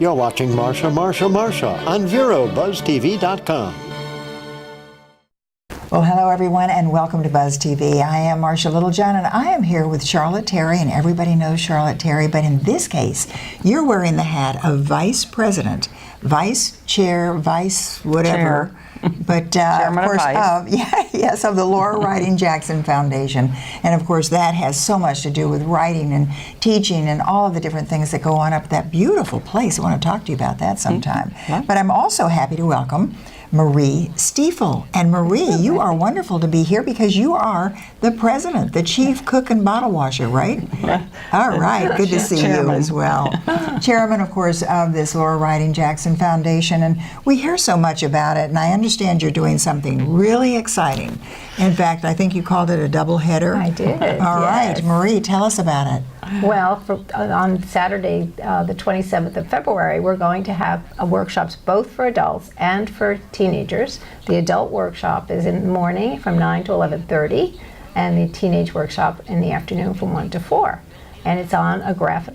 You're watching Marcia on VeroBuzzTV.com. Well, hello everyone, and welcome to Buzz TV. I am Marcia Littlejohn, and I am here with Charlotte Terry, and everybody knows Charlotte Terry, but in this case, you're wearing the hat of Vice President, Vice Chair, Vice whatever, but of course, of the Laura Writing Jackson Foundation, and of course that has so much to do with writing and teaching and all of the different things that go on up at that beautiful place. I want to talk to you about that sometime. But I'm also happy to welcome Marie Stiefel. And Marie, you are wonderful to be here because you are the president, the chief cook and bottle washer, right? All right, good to see you as well. Chairman, of course, of this Laura Writing Jackson Foundation, and we hear so much about it, and I understand you're doing something really exciting. In fact, I think you called it a double header. I did. All right, Marie, tell us about it. Well, on Saturday, the 27th of February, we're going to have workshops both for adults and for teenagers. The adult workshop is in the morning from 9 to 11:30, and the teenage workshop in the afternoon from 1 to 4. And it's on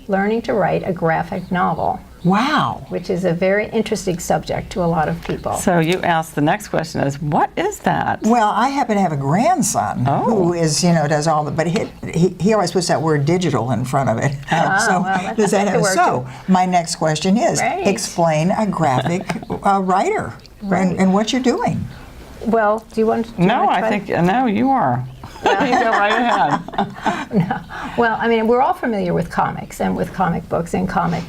learning to write a graphic novel. Wow. Which is a very interesting subject to a lot of people. So you asked, the next question is, what is that? Well, I happen to have a grandson who is, does all the, but he always puts that word digital in front of it. Does that have, my next question is, explain a graphic writer and what you're doing. Well, do you want to? No, you are. Well, you go right ahead. No. Well, I mean, we're all familiar with comics and with comic books and comic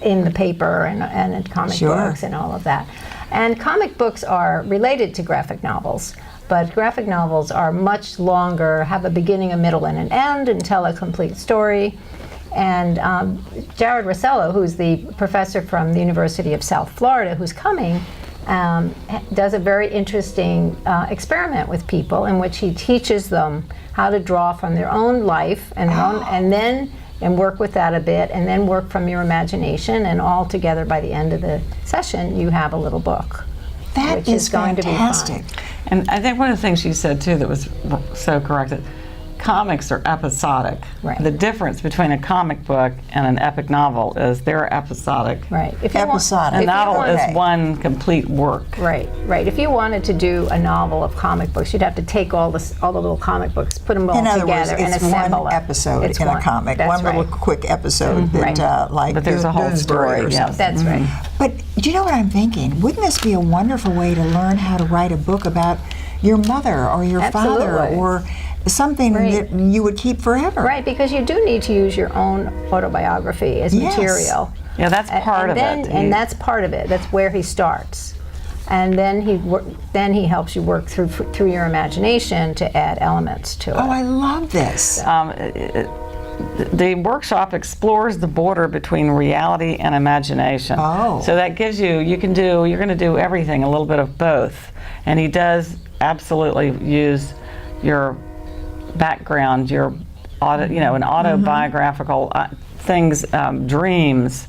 in the paper and in comic books and all of that. And comic books are related to graphic novels, but graphic novels are much longer, have a beginning, a middle, and an end, and tell a complete story. And Jared Rossello, who's the professor from the University of South Florida, who's coming, does a very interesting experiment with people in which he teaches them how to draw from their own life and work with that a bit, and then work from your imagination, and all together by the end of the session you have a little book. That is going fantastic. To be fun. And I think one of the things you said too that was so correct, that comics are episodic. Right. The difference between a comic book and an epic novel is they're episodic. Right. A novel is one complete work. Right. If you wanted to do a novel of comic books, you'd have to take all the little comic books, put them all together, and assemble it. One episode in a comic, one little quick episode but there's a whole story or something. That's right. But do you know what I'm thinking? Wouldn't this be a wonderful way to learn how to write a book about your mother or your father or something that you would keep forever? Right, because you do need to use your own autobiography as material. Yeah, that's part of it. And that's part of it. That's where he starts. And then he helps you work through your imagination to add elements to it. Oh, I love this. The workshop explores the border between reality and imagination. Oh. So that gives you're going to do everything, a little bit of both. And he does absolutely use your background, your an autobiographical things, dreams.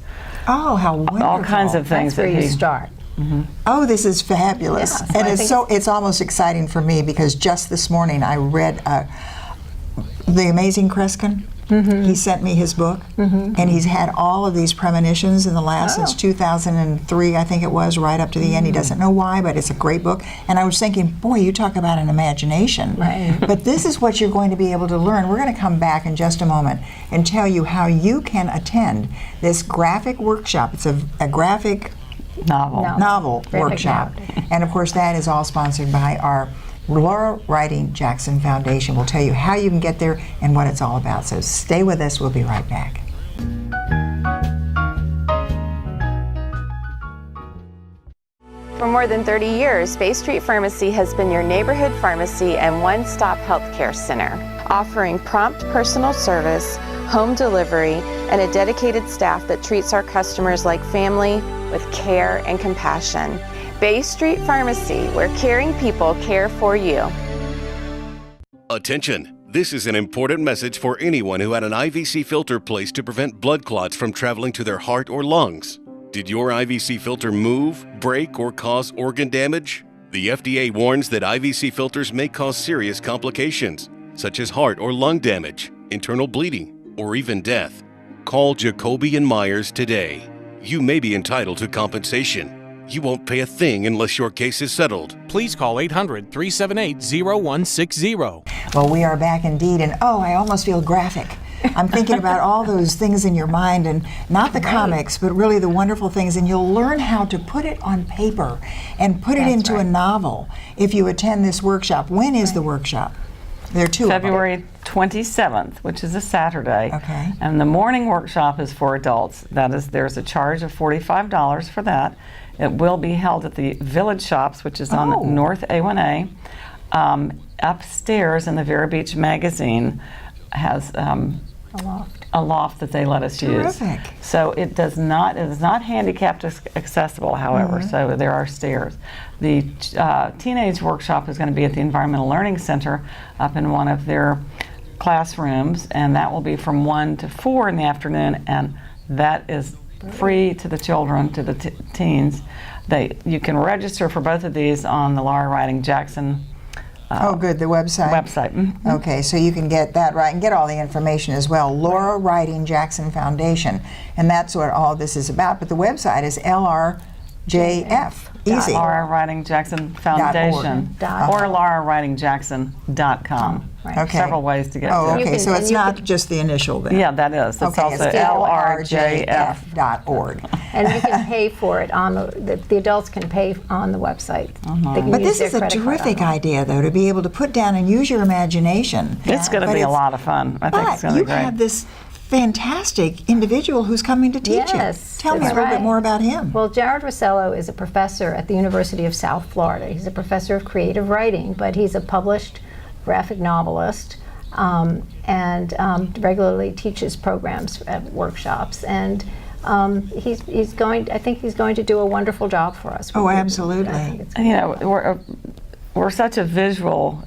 Oh, how wonderful! All kinds of things. That's where you start. Mm-hmm. Oh, this is fabulous, and it's almost exciting for me because just this morning I read The Amazing Kreskin. Mm-hmm. He sent me his book, and he's had all of these premonitions in the last, since 2003, I think it was, right up to the end. He doesn't know why, but it's a great book. And I was thinking, boy, you talk about an imagination. Right. But this is what you're going to be able to learn. We're going to come back in just a moment and tell you how you can attend this graphic workshop. It's a graphic novel workshop. And of course, that is all sponsored by our Laura Writing Jackson Foundation. Will tell you how you can get there and what it's all about. So stay with us. We'll be right back. For more than 30 years, Bay Street Pharmacy has been your neighborhood pharmacy and one-stop healthcare center, offering prompt personal service, home delivery, and a dedicated staff that treats our customers like family with care and compassion. Bay Street Pharmacy, where caring people care for you. Attention! This is an important message for anyone who had an IVC filter placed to prevent blood clots from traveling to their heart or lungs. Did your IVC filter move, break, or cause organ damage? The FDA warns that IVC filters may cause serious complications, such as heart or lung damage, internal bleeding, or even death. Call Jacoby and Myers today. You may be entitled to compensation. You won't pay a thing unless your case is settled. Please call 800-378-0160. Well, we are back indeed, and oh, I almost feel graphic. I'm thinking about all those things in your mind, and not the comics, but really the wonderful things, and you'll learn how to put it on paper and put it into a novel if you attend this workshop. When is the workshop? There are two. February 27th, which is a Saturday. Okay. And the morning workshop is for adults. That is, there's a charge of $45 for that. It will be held at the Village Shops, which is on North A1A. Upstairs in the Vero Beach Magazine has a loft that they let us use. Terrific. So it is not handicapped accessible, however, so there are stairs. The teenage workshop is going to be at the Environmental Learning Center up in one of their classrooms, and that will be from 1 to 4 in the afternoon, and that is free to the children, to the teens. You can register for both of these on the Laura Riding Jackson good, the website. Okay, so you can get that right and get all the information as well. Laura Riding Jackson Foundation, and that's what all this is about. But the website is LRJF. Easy. Laura Riding Jackson Foundation or LauraRidingJackson.com. Okay. Several ways to get to it. Okay, so it's not just the initial then. Yeah, that is. It's also LRJF.org. And you can pay for it on the adults can pay on the website. They can But use this their is a credit card terrific online. idea, though, to be able to put down and use your imagination. It's going to be a lot of fun. I think it's going to be But great. you have this fantastic individual who's coming to teach Yes, you. Tell me a that's little bit right. more about him. Well, Jared Rossello is a professor at the University of South Florida. He's a professor of creative writing, but he's a published graphic novelist and regularly teaches programs at workshops. And he's going. I think he's going to do a wonderful job for us. Oh, absolutely. We're such a visual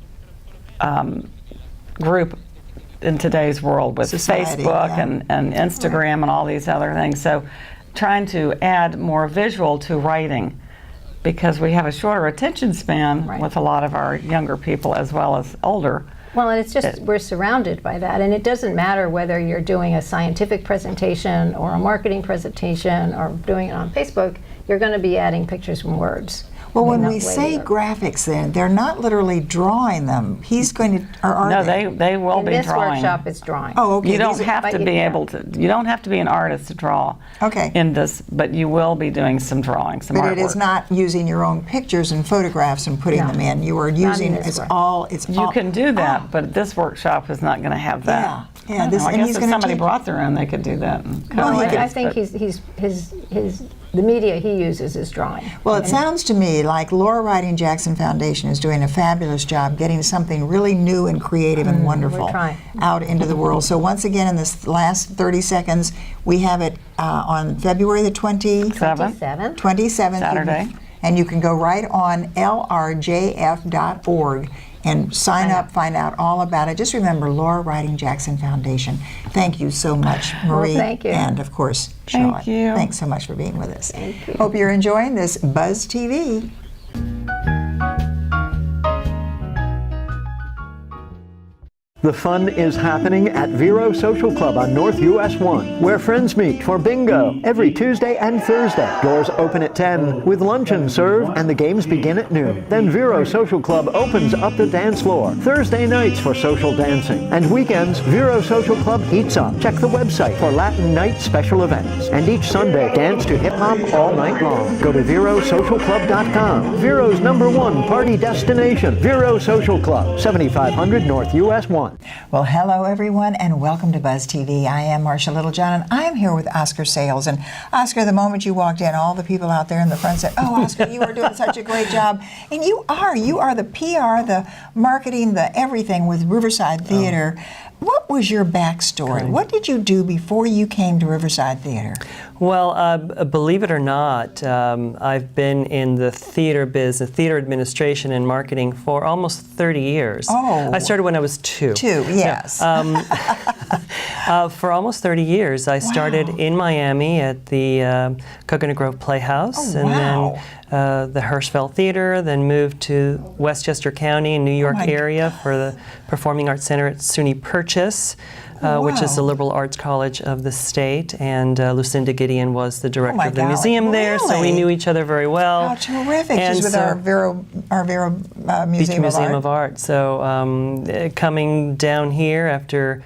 group in today's world with Society, Facebook yeah. and Instagram and all these other things. So trying to add more visual to writing, because we have a shorter attention span with a lot of our younger people as well as older. Well, and it's just, we're surrounded by that. And it doesn't matter whether you're doing a scientific presentation or a marketing presentation or doing it on Facebook, you're going to be adding pictures and words. Well, when we say graphics, then they're not literally drawing them. He's going to, or are No, they? they will be In this drawing. workshop, it's drawing. Oh, okay. You don't These are- have to but be you- able to. You don't have to be an artist to draw. Okay. In this, but you will be doing some drawing, some But artwork. it is not using your own pictures and photographs and putting them in. You are using this it's way. all. You can do that, but this workshop is not going to have that. Yeah. I don't This, know, I and guess he's if going to somebody teach. brought their own, they could do that. Well, he I think the media he uses is drawing. Well, it sounds to me like Laura Riding Jackson Foundation is doing a fabulous job getting something really new and creative and wonderful trying. out into the world. So once again, in this last 30 seconds, we have it on February the 27th. 27th. Saturday. And you can go right on lrjf.org and sign up, find out all about it. Just remember, Laura Riding Jackson Foundation. Thank you so much, Marie. thank you. And, of course, Charlotte. Thank you. Thanks so much for being with us. Thank you. Hope you're enjoying this Buzz TV. The fun is happening at Vero Social Club on North US 1, where friends meet for bingo every Tuesday and Thursday. Doors open at 10, with luncheon served, and the games begin at noon. Then Vero Social Club opens up the dance floor Thursday nights for social dancing. And weekends, Vero Social Club heats up. Check the website for Latin Night special events. And each Sunday, dance to hip-hop all night long. Go to VeroSocialClub.com. Vero's #1 party destination. Vero Social Club, 7500 North US 1. Well, hello everyone, and welcome to Buzz TV. I am Marcia Littlejohn, and I am here with Oscar Sales. And Oscar, the moment you walked in, all the people out there in the front said, "Oh, Oscar, you are doing such a great job." And you are. You are the PR, the marketing, the everything with Riverside Theater. What was your backstory? What did you do before you came to Riverside Theater? Well, believe it or not, I've been in the theater business, theater administration and marketing for almost 30 years. Oh. I started when I was 2. 2, yes. For almost 30 years. I started in Miami at the Coconut Grove Playhouse, Oh, and wow. then the Hirschfeld Theater, then moved to Westchester County in New York my area for the Performing Arts Center at SUNY Purchase. which is the liberal arts college of the state. And Lucinda Gideon was the director of the museum there, so we knew each other very well. How terrific! And she's with our Vero Museum of Art. So coming down here after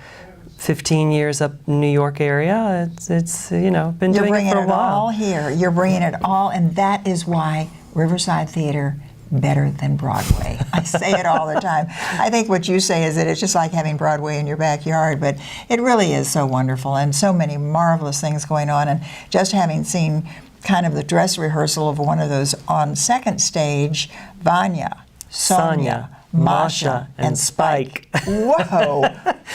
15 years up in New York area, it's been doing it for a while. You're bringing it all here. You're bringing it all, and that is why Riverside Theater better than Broadway. I say it all the time. I think what you say is that it's just like having Broadway in your backyard, but it really is so wonderful and so many marvelous things going on. And just having seen kind of the dress rehearsal of one of those on second stage, Vanya, Sonia, Marcia, and Spike. Whoa!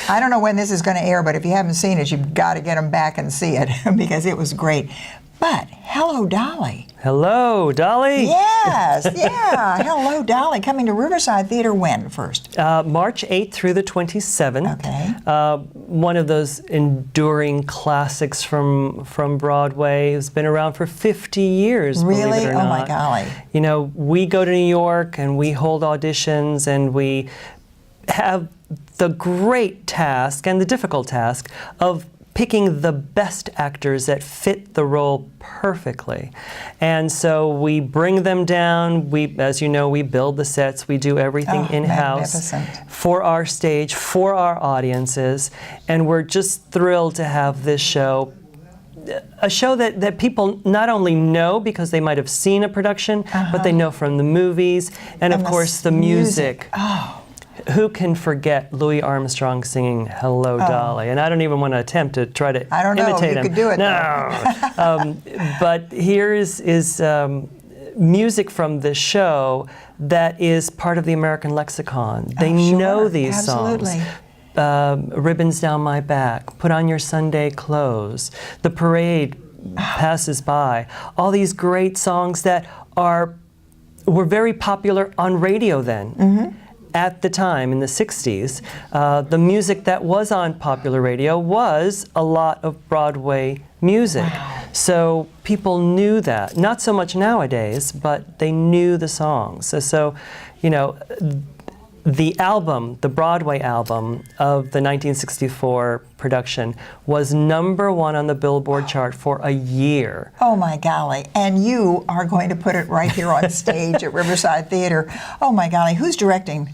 I don't know when this is going to air, but if you haven't seen it, you've got to get them back and see it because it was great. But hello, Dolly. Hello, Dolly. Yes, yeah. Hello, Dolly. Coming to Riverside Theater when first? March 8th through the 27th. Okay. One of those enduring classics from Broadway. It's been around for 50 years, really? Believe it or not. Oh, my golly. You know, we go to New York and we hold auditions and we have the great task and the difficult task of picking the best actors that fit the role perfectly. And so we bring them down. As you know, we build the sets. We do everything in-house for our stage, for our audiences. And we're just thrilled to have this show. A show that people not only know because they might have seen a production, but they know from the movies. And of course, the music. Oh. Who can forget Louis Armstrong singing "Hello, Dolly"? And I don't even want to attempt to try to imitate him. You could do it. No, but here is music from this show that is part of the American lexicon. They know these songs. Ribbons Down My Back, Put On Your Sunday Clothes, The Parade Passes By. All these great songs that were very popular on radio then. Mm-hmm. At the time, in the 60s, the music that was on popular radio was a lot of Broadway music. Wow. So people knew that. Not so much nowadays, but they knew the songs. So the album, the Broadway album of the 1964 production was #1 on the Billboard chart for a year. Oh my golly. And you are going to put it right here on stage at Riverside Theater. Oh my golly. Who's directing?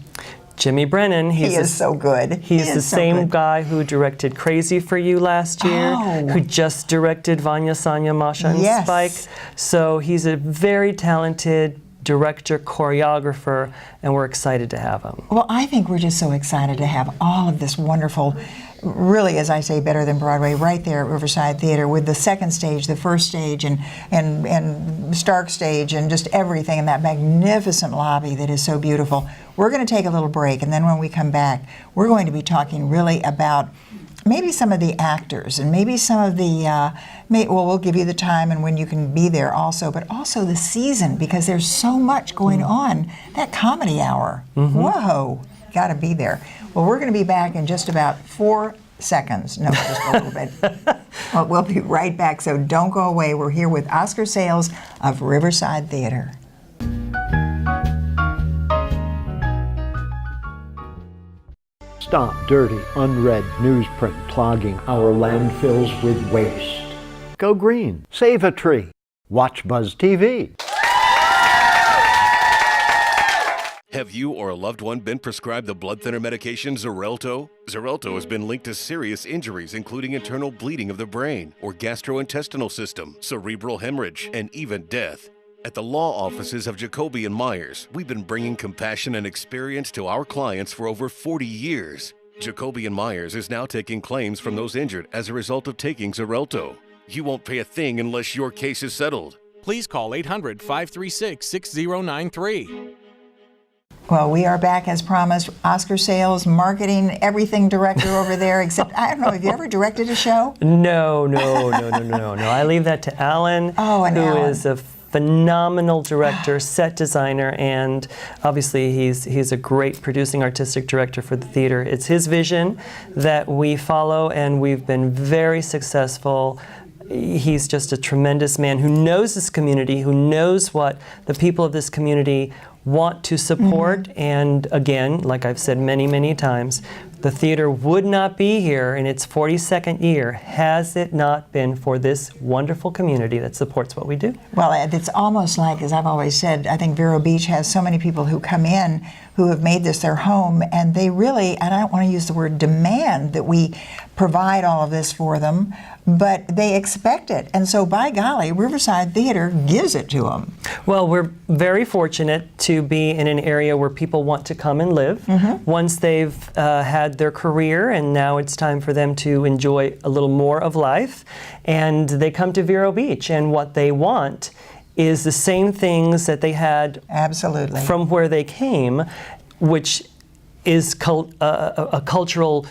Jimmy Brennan. He is so good. He's the same guy who directed Crazy for You last year, who just directed Vanya, Sonia, Masha, and Spike. So he's a very talented director, choreographer, and we're excited to have him. Well, I think we're just so excited to have all of this wonderful, really, as I say, better than Broadway, right there at Riverside Theater with the second stage, the first stage, and Stark stage, and just everything in that magnificent lobby that is so beautiful. We're going to take a little break, and then when we come back, we're going to be talking really about maybe some of the actors and maybe some of the, we'll give you the time and when you can be there also, but also the season because there's so much going on. That comedy hour, whoa, got to be there. Well, we're going to be back in just about 4 seconds. No, just a little bit. Well, we'll be right back, so don't go away. We're here with Oscar Sayles of Riverside Theater. Stop dirty, unread newsprint clogging our landfills with waste. Go green. Save a tree. Watch Buzz TV. Have you or a loved one been prescribed the blood thinner medication Xarelto? Xarelto has been linked to serious injuries, including internal bleeding of the brain or gastrointestinal system, cerebral hemorrhage, and even death. At the law offices of Jacoby & Myers, we've been bringing compassion and experience to our clients for over 40 years. Jacoby & Myers is now taking claims from those injured as a result of taking Xarelto. You won't pay a thing unless your case is settled. Please call 800-536-6093. Well, we are back as promised. Oscar Sayles, marketing, everything director over there, except, I don't know, have you ever directed a show? No. I leave that to Alan, who is a phenomenal director, set designer, and obviously he's a great producing artistic director for the theater. It's his vision that we follow, and we've been very successful. He's just a tremendous man who knows this community, who knows what the people of this community want to support, and again, like I've said many, many times, The theater would not be here in its 42nd year has it not been for this wonderful community that supports what we do. Well, it's almost like, as I've always said, I think Vero Beach has so many people who come in who have made this their home, and they really, and I don't want to use the word demand that we provide all of this for them, but they expect it. And so, by golly, Riverside Theater gives it to them. Well, we're very fortunate to be in an area where people want to come and live once they've had their career, and now it's time for them to enjoy a little more of life. And they come to Vero Beach, and what they want is the same things that they had Absolutely. From where they came, which is a cultural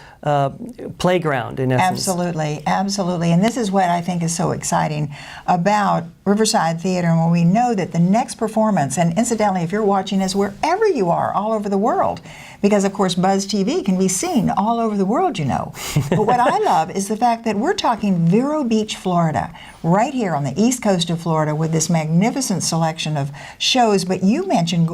playground in essence. Absolutely, absolutely. And this is what I think is so exciting about Riverside Theater, and when we know that the next performance, and incidentally, if you're watching us wherever you are, all over the world, because of course Buzz TV can be seen all over the world, you know. But what I love is the fact that we're talking Vero Beach, Florida, right here on the east coast of Florida with this magnificent selection of shows. But you mentioned,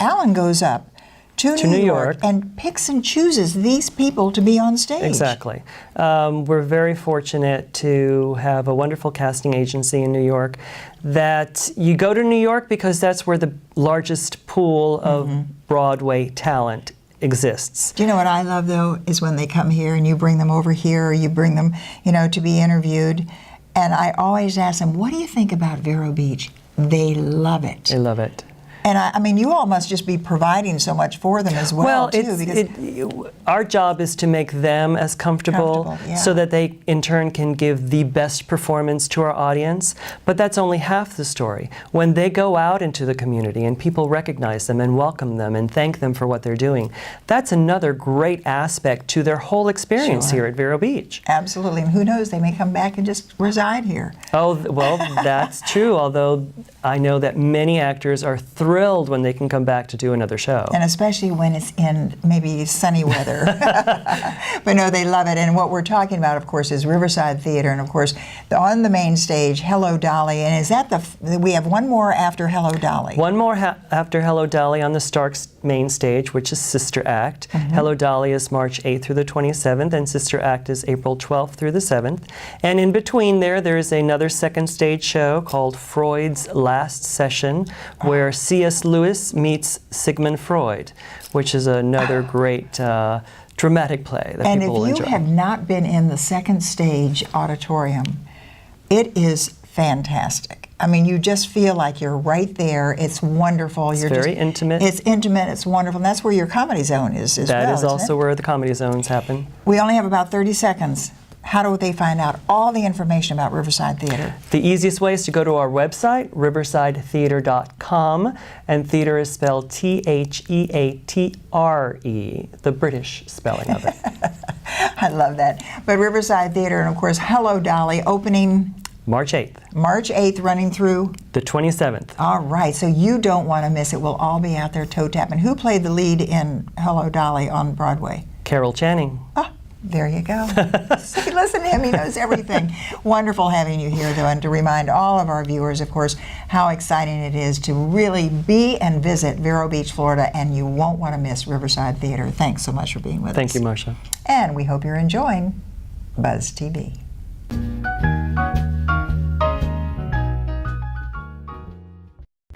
Alan goes up to New York and picks and chooses these people to be on stage. Exactly. We're very fortunate to have a wonderful casting agency in New York that you go to New York because that's where the largest pool of Broadway talent exists. Do you know what I love, though, is when they come here and you bring them over here, or you bring them, you know, to be interviewed. And I always ask them, what do you think about Vero Beach? They love it. They love it. And I mean, you all must just be providing so much for them as well, too. Our job is to make them as comfortable so that they, in turn, can give the best performance to our audience. But that's only half the story. When they go out into the community and people recognize them and welcome them and thank them for what they're doing, that's another great aspect to their whole experience here at Vero Beach. Absolutely. And who knows, they may come back and just reside here. Oh, well, that's true, although I know that many actors are thrilled when they can come back to do another show. And especially when it's in maybe sunny weather. But no, they love it. And what we're talking about, of course, is Riverside Theater. And of course, on the main stage, Hello Dolly. And is that we have one more after Hello Dolly? One more after Hello Dolly on the Stark's main stage, which is Sister Act. Hello Dolly is March 8th through the 27th, and Sister Act is April 12th through the 7th. And in between there is another second stage show called Freud's Last Session, where C.S. Lewis meets Sigmund Freud, which is another great dramatic play that people will enjoy. And if you have not been in the second stage auditorium, it is fantastic. I mean, you just feel like you're right there. It's wonderful. It's very intimate. It's intimate. It's wonderful. And that's where your Comedy Zone is as well. That is also where the Comedy Zones happen. We only have about 30 seconds. How do they find out all the information about Riverside Theater? The easiest way is to go to our website, riversidetheater.com, and theater is spelled T-H-E-A-T-R-E, the British spelling of it. I love that. But Riverside Theater, and of course, Hello Dolly, opening March 8th. March 8th, running through the 27th. All right, so you don't want to miss it. We'll all be out there toe tapping. Who played the lead in Hello Dolly on Broadway? Carol Channing. Ah, there you go. See, listen to him, he knows everything. Wonderful having you here, though, and to remind all of our viewers, of course, how exciting it is to really be and visit Vero Beach, Florida, and you won't want to miss Riverside Theater. Thanks so much for being with us. Thank you, Marcia. And we hope you're enjoying Buzz TV.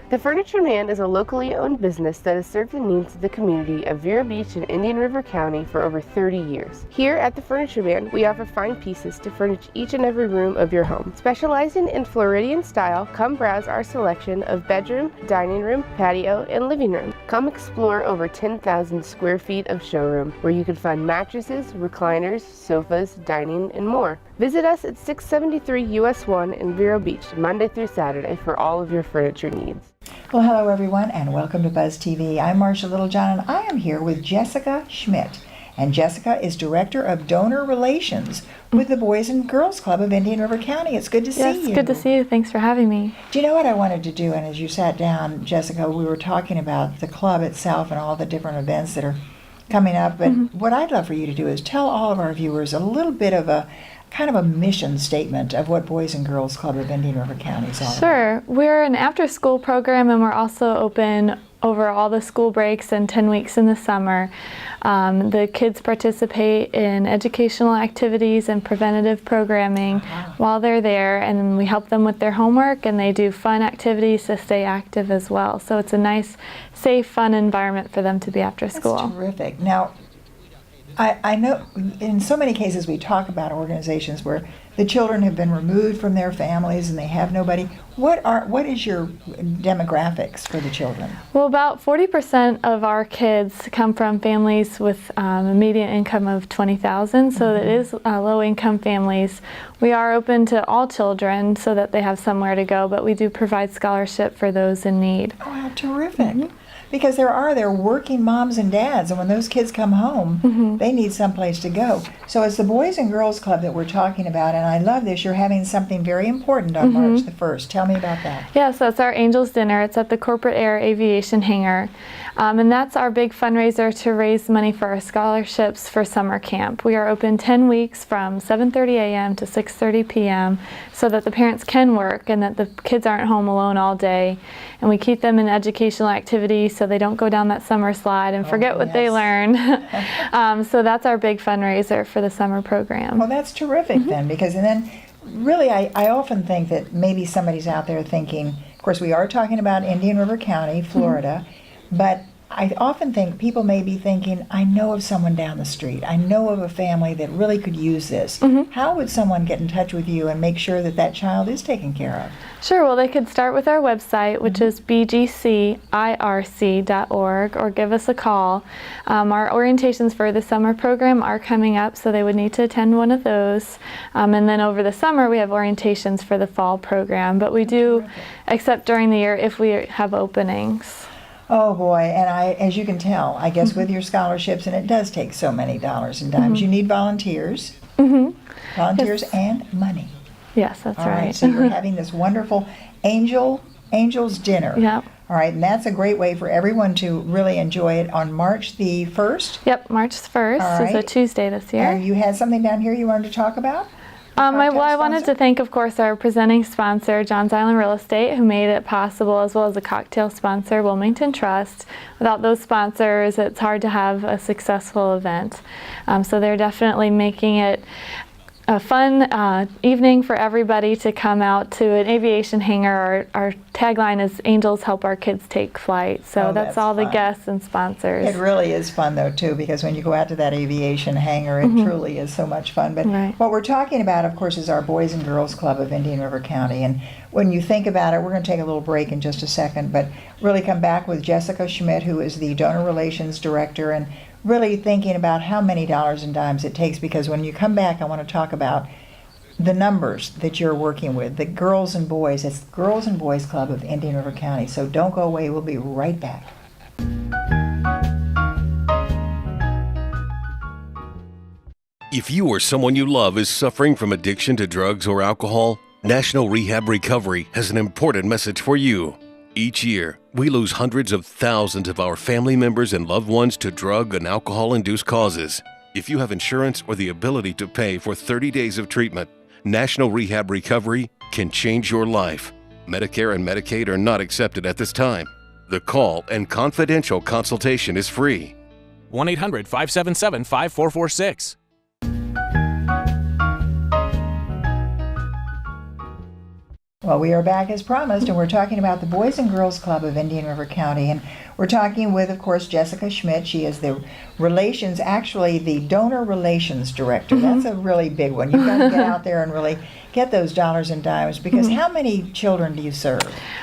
The Furniture Man is a locally owned business that has served the needs of the community of Vero Beach and Indian River County for over 30 years. Here at the Furniture Man, we offer fine pieces to furnish each and every room of your home. Specializing in Floridian style, come browse our selection of bedroom, dining room, patio, and living room. Come explore over 10,000 square feet of showroom, where you can find mattresses, recliners, sofas, dining, and more. Visit us at 673 US 1 in Vero Beach, Monday through Saturday, for all of your furniture needs. Well, hello everyone, and welcome to Buzz TV. I'm Marcia Littlejohn, and I am here with Jessica Schmitt. And Jessica is Director of Donor Relations with the Boys and Girls Club of Indian River County. It's good to see you. Yes, good to see you. Thanks for having me. Do you know what I wanted to do? And as you sat down, Jessica, we were talking about the club itself and all the different events that are coming up. But what I'd love for you to do is tell all of our viewers a little bit of a kind of a mission statement of what Boys and Girls Club of Indian River County is all about. Sure. We're an after-school program, and we're also open over all the school breaks and 10 weeks in the summer. The kids participate in educational activities and preventative programming while they're there, and then we help them with their homework, and they do fun activities to stay active as well. So it's a nice, safe, fun environment for them to be after school. That's terrific. Now, I know in so many cases we talk about organizations where the children have been removed from their families and they have nobody. What is your demographics for the children? Well, about 40% of our kids come from families with a median income of $20,000, so it is low-income families. We are open to all children so that they have somewhere to go, but we do provide scholarship for those in need. Oh, how terrific. Because there are working moms and dads, and when those kids come home, they need someplace to go. So it's the Boys and Girls Club that we're talking about, and I love this. You're having something very important on March the 1st. Tell me about that. Yeah, so it's our Angels Dinner. It's at the Corporate Air Aviation Hangar, and that's our big fundraiser to raise money for our scholarships for summer camp. We are open 10 weeks from 7:30 a.m. to 6:30 p.m. so that the parents can work and that the kids aren't home alone all day. And we keep them in educational activities so they don't go down that summer slide and forget what they learned. So that's our big fundraiser for the summer program. Well, that's terrific then, because and then really I often think that maybe somebody's out there thinking, of course we are talking about Indian River County, Florida, but I often think people may be thinking, I know of someone down the street. I know of a family that really could use this. How would someone get in touch with you and make sure that that child is taken care of? Sure, well, they could start with our website, which is bgcirc.org, or give us a call. Our orientations for the summer program are coming up, so they would need to attend one of those. And then over the summer, we have orientations for the fall program, but we do accept during the year if we have openings. Oh boy, and as you can tell, I guess with your scholarships, and it does take so many dollars and dimes, you need volunteers, volunteers and money. Yes, that's All right. So you're having this wonderful Angels Dinner. Yep. All right, and that's a great way for everyone to really enjoy it on March the 1st. Yep, March 1st is a Tuesday this year. And you had something down here you wanted to talk about? I wanted to thank, of course, our presenting sponsor, Johns Island Real Estate, who made it possible, as well as the cocktail sponsor, Wilmington Trust. Without those sponsors, it's hard to have a successful event. So they're definitely making it a fun evening for everybody to come out to an aviation hangar. Our tagline is Angels Help Our Kids Take Flight. So that's all the guests and sponsors. It really is fun though too, because when you go out to that aviation hangar, it truly is so much fun. But what we're talking about, of course, is our Boys and Girls Club of Indian River County. And when you think about it, we're going to take a little break in just a second, but really come back with Jessica Schmitt, who is the Donor Relations Director, and really thinking about how many dollars and dimes it takes, because when you come back, I want to talk about the numbers that you're working with, the girls and boys. It's Girls and Boys Club of Indian River County. So don't go away. We'll be right back. If you or someone you love is suffering from addiction to drugs or alcohol, National Rehab Recovery has an important message for you. Each year, we lose hundreds of thousands of our family members and loved ones to drug and alcohol-induced causes. If you have insurance or the ability to pay for 30 days of treatment, National Rehab Recovery can change your life. Medicare and Medicaid are not accepted at this time. The call and confidential consultation is free. 1-800-577-5446. Well, we are back as promised, and we're talking about the Boys and Girls Club of Indian River County. And we're talking with, of course, Jessica Schmitt. She is the the Donor Relations Director. That's a really big one. You've got to get out there and really get those dollars and dimes, because how many children do you serve?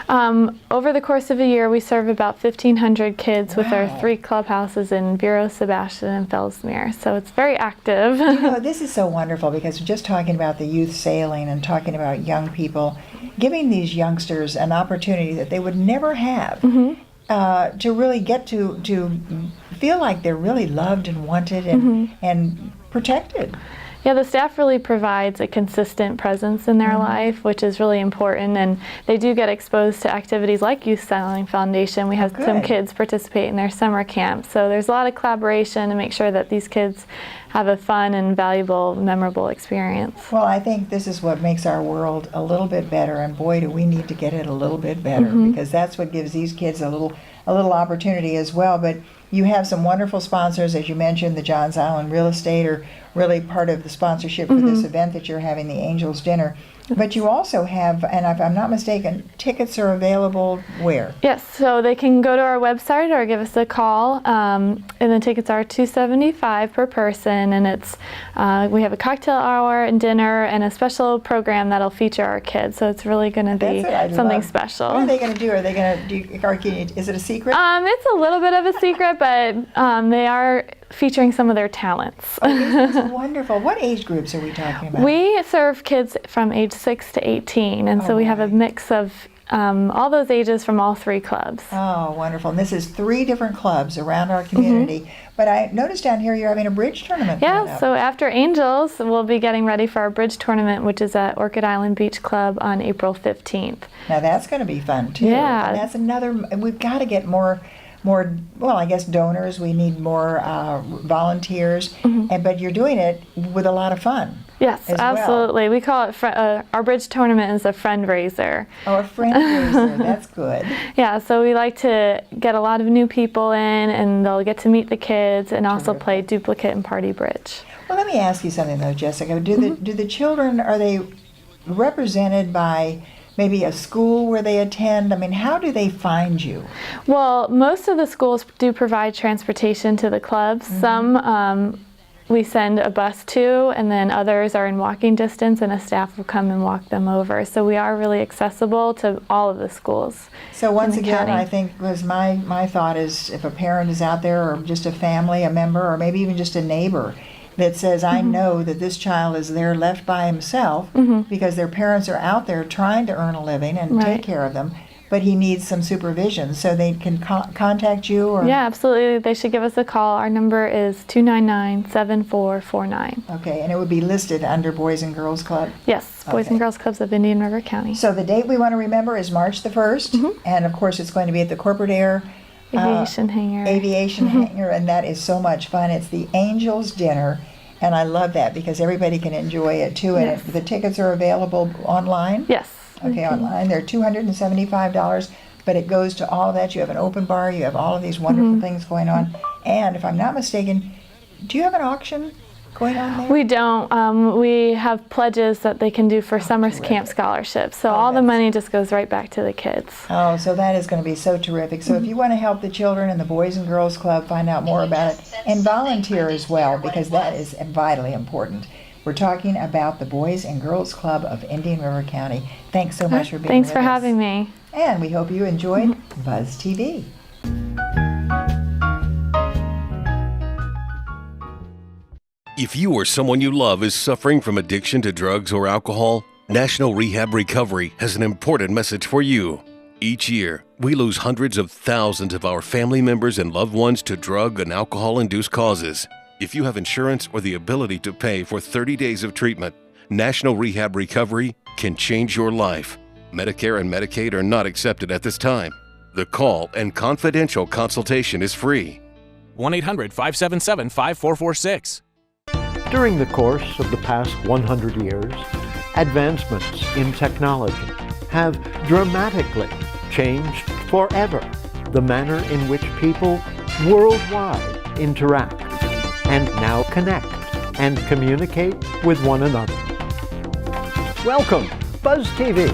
Over the course of a year, we serve about 1,500 kids with our 3 clubhouses in Vero, Sebastian, and Fellsmere. So it's very active. You know, this is so wonderful, because just talking about the youth sailing and talking about young people, giving these youngsters an opportunity that they would never have to really get to feel like they're really loved and wanted and protected. Yeah, the staff really provides a consistent presence in their life, which is really important, and they do get exposed to activities like Youth Sailing Foundation. We have some kids participate in their summer camp, so there's a lot of collaboration to make sure that these kids have a fun and valuable, memorable experience. Well, I think this is what makes our world a little bit better, and boy, do we need to get it a little bit better, because that's what gives these kids a little opportunity as well. But You have some wonderful sponsors, as you mentioned. The Johns Island Real Estate are really part of the sponsorship for this event that you're having, the Angels Dinner. But you also have, and if I'm not mistaken, tickets are available where? Yes, so they can go to our website or give us a call, and the tickets are $275 per person, and it's we have a cocktail hour and dinner and a special program that'll feature our kids. So it's really going to be something special. What are they going to do? Are they going to is it a secret? It's a little bit of a secret, but they are featuring some of their talents. That's wonderful. What age groups are we talking about? We serve kids from age 6 to 18, and so we have a mix of all those ages from all 3 clubs. Oh, wonderful. And this is 3 different clubs around our community. But I noticed down here you're having a bridge tournament. Yeah, so after Angels, we'll be getting ready for our bridge tournament, which is at Orchid Island Beach Club on April 15th. Now that's going to be fun too. Yeah. And that's another, we've got to get more, well, I guess donors. We need more volunteers. But you're doing it with a lot of fun. Yes, absolutely. Well. We call it, our bridge tournament is a friend-raiser. Oh, a friend-raiser. That's good. Yeah, so we like to get a lot of new people in, and they'll get to meet the kids and also play duplicate and party bridge. Well, let me ask you something though, Jessica. Do the children, are they represented by maybe a school where they attend? I mean, how do they find you? Well, most of the schools do provide transportation to the clubs. Some we send a bus to, and then others are in walking distance, and a staff will come and walk them over. So we are really accessible to all of the schools. So once again, I think was my thought is, if a parent is out there, or just a family, a member, or maybe even just a neighbor that says, I know that this child is there left by himself because their parents are out there trying to earn a living and take care of them, but he needs some supervision, so they can contact you? Or? Yeah, absolutely. They should give us a call. Our number is 299-7449. Okay, and it would be listed under Boys and Girls Club? Yes, Boys and Girls Clubs of Indian River County. So the date we want to remember is March the 1st, and of course it's going to be at the Corporate Air Aviation Hangar. Hangar, and that is so much fun. It's the Angels Dinner, and I love that because everybody can enjoy it too. And the tickets are available online? Yes. Okay, online. They're $275, but it goes to all of that. You have an open bar, you have all of these wonderful things going on. And if I'm not mistaken, do you have an auction going on there? We don't. We have pledges that they can do for summer camp scholarships. So all the money just goes right back to the kids. Oh, so that is going to be so terrific. So if you want to help the children in the Boys and Girls Club, find out more about it, and volunteer as well, because that is vitally important. We're talking about the Boys and Girls Club of Indian River County. Thanks so much for being with us. Thanks for having me. And we hope you enjoyed Buzz TV. If you or someone you love is suffering from addiction to drugs or alcohol, National Rehab Recovery has an important message for you. Each year, we lose hundreds of thousands of our family members and loved ones to drug and alcohol-induced causes. If you have insurance or the ability to pay for 30 days of treatment, National Rehab Recovery can change your life. Medicare and Medicaid are not accepted at this time. The call and confidential consultation is free. 1-800-577-5446. During the course of the past 100 years, advancements in technology have dramatically changed forever the manner in which people worldwide interact and now connect and communicate with one another. Welcome, Buzz TV.